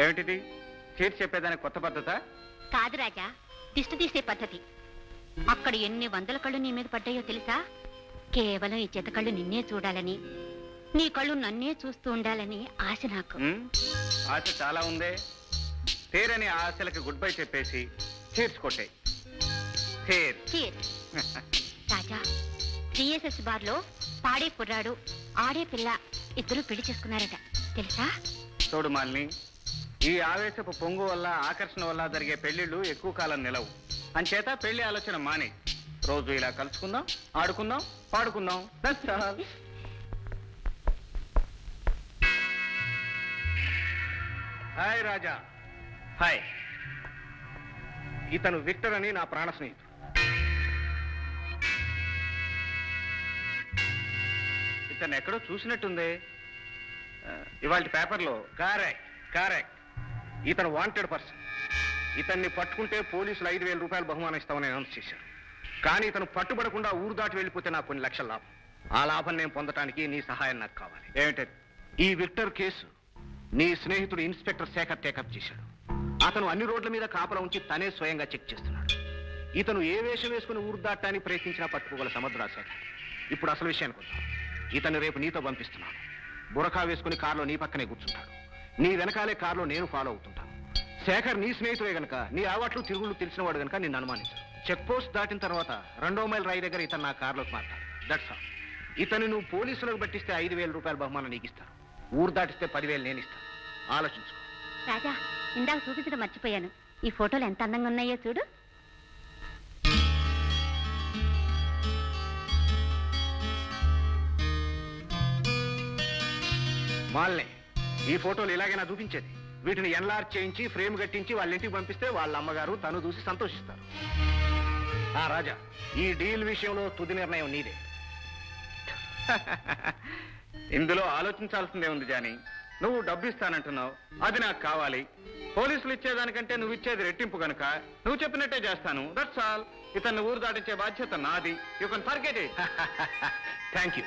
ఏమిటిది? తీర్చి చెప్పేదానికి కొత్త పద్ధత కాదు రాజా, దిష్టి తీసే పద్ధతి. అక్కడ ఎన్ని వందల కళ్ళు నీ మీద పడ్డాయో తెలుసా? కేవలం ఈ చేత కళ్ళు నిన్నే చూడాలని, నీ కళ్ళు నన్నే చూస్తూ ఉండాలని ఆశ నాకు. ఆశ చాలా ఉందే. తీరని ఆశలకి గుడ్ బై చెప్పేసి తీర్చుకోటే. రాజా, 3SS బార్లో పాడే కుర్రాడు ఆడే పిల్ల ఇద్దరు పెళ్లి చేసుకున్నారట, తెలుసా? చూడు మాలిని, ఈ ఆవేశపు పొంగు వల్ల ఆకర్షణ వల్ల జరిగే పెళ్లిళ్ళు ఎక్కువ కాలం నిలవు. అంచేత పెళ్లి ఆలోచన మాని రోజు ఇలా కలుసుకుందాం, ఆడుకుందాం, పాడుకుందాం. హాయ్ రాజా. హాయ్. ఇతను విక్టర్ అని నా ప్రాణ స్నేహితుడు. ఇతను ఎక్కడో చూసినట్టుంది ఇవాళ పేపర్లో. కరెక్ట్. ఇతను వాంటెడ్ పర్సన్. ఇతన్ని పట్టుకుంటే పోలీసులు 5,000 రూపాయలు బహుమానం ఇస్తామని అనౌన్స్ చేశారు. కానీ ఇతను పట్టుబడకుండా ఊరు దాటి వెళ్ళిపోతే నాకు కొన్ని లక్షల లాభం. ఆ లాభం నేను పొందటానికి నీ సహాయం నాకు కావాలి. ఏమిటది? ఈ విక్టర్ కేసు నీ స్నేహితుడు ఇన్స్పెక్టర్ శేఖర్ టేకప్ చేశాడు. అతను అన్ని రోడ్ల మీద కాపలా ఉంచి తనే స్వయంగా చెక్ చేస్తున్నాడు. ఇతను ఏ వేషం వేసుకుని ఊరు దాటడానికి ప్రయత్నించినా పట్టుకోగల సమర్థుడా శేఖర్. ఇప్పుడు అసలు విషయానికి వద్దాం. ఇతన్ని రేపు నీతో పంపిస్తున్నాను. బురఖా వేసుకుని కారులో నీ పక్కనే కూర్చుంటాడు. నీ వెనకాలే కారులో నేను ఫాలో అవుతుంటాను. శేఖర్ నీ స్నేహితుడే గనక, నీ అలవాట్లు తిరుగుళ్ళు తెలిసినవాడు గనక నిన్ను అనుమానించాడు. చెక్ పోస్ట్ దాటిన తర్వాత 2వ మైల్ రాయి దగ్గర ఇతను నా కారులోకి మాట్లాడు. That's all. ఇతను నువ్వు పోలీసులకు పట్టిస్తే 5,000 రూపాయల బహుమానం నీకు ఇస్తాను. ఊరు దాటిస్తే 10,000 నేను ఇస్తాను. ఆలోచించుకో. రాజా, ఇందాక చూపించడం మర్చిపోయాను. ఈ ఫోటోలు ఎంత అందంగా ఉన్నాయో చూడు. మాల్నే, ఈ ఫోటోలు ఇలాగైనా చూపించేది. వీటిని ఎన్లార్జ్ చేయించి ఫ్రేమ్ కట్టించి వాళ్ళ ఇంటికి పంపిస్తే వాళ్ళ అమ్మగారు తను చూసి సంతోషిస్తారు. రాజా, ఈ డీల్ విషయంలో తుది నిర్ణయం నీదే. ఇందులో ఆలోచించాల్సిందే ఉంది జానీ. నువ్వు డబ్బు ఇస్తానంటున్నావు, అది నాకు కావాలి. పోలీసులు ఇచ్చేదానికంటే నువ్వు ఇచ్చేది రెట్టింపు కనుక నువ్వు చెప్పినట్టే చేస్తాను. That's all. ఇతన్ని ఊరు దాటించే బాధ్యత నాది. You can forget it. Thank you.